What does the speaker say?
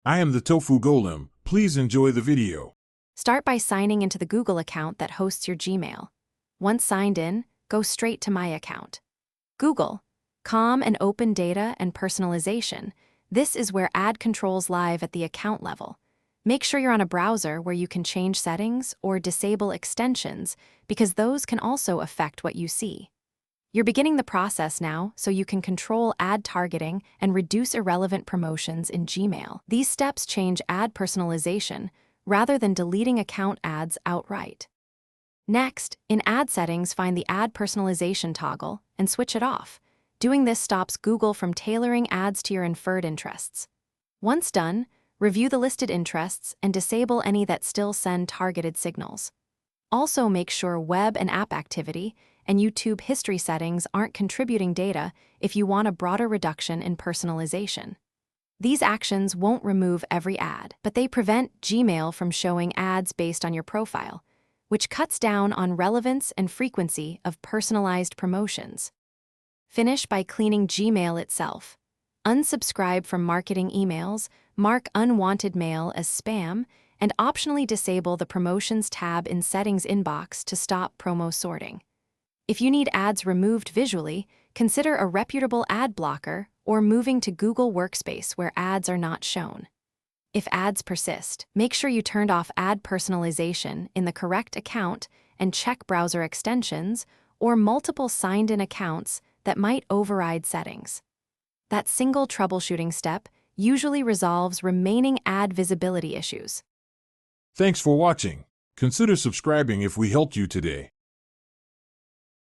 I am the Tofu Golem. Please enjoy the video. Start by signing into the Google account that hosts your Gmail. Once signed in, go straight to My Account. Google, calm and open data and personalization. This is where ad controls live at the account level. Make sure you're on a browser where you can change settings or disable extensions, because those can also affect what you see. You're beginning the process now, so you can control ad targeting and reduce irrelevant promotions in Gmail. These steps change ad personalization rather than deleting account ads outright. Next, in ad settings, find the ad personalization toggle and switch it off. Doing this stops Google from tailoring ads to your inferred interests. Once done, review the listed interests and disable any that still send targeted signals. Also, make sure web and app activity and YouTube history settings aren't contributing data if you want a broader reduction in personalization. These actions won't remove every ad, but they prevent Gmail from showing ads based on your profile, which cuts down on relevance and frequency of personalized promotions. Finish by cleaning Gmail itself. Unsubscribe from marketing emails, mark unwanted mail as spam, and optionally disable the Promotions tab in Settings inbox to stop promo sorting. If you need ads removed visually, consider a reputable ad blocker or moving to Google Workspace where ads are not shown. If ads persist, make sure you turned off ad personalization in the correct account and check browser extensions or multiple signed-in accounts that might override settings. That single troubleshooting step usually resolves remaining ad visibility issues. Thanks for watching. Consider subscribing if we helped you today.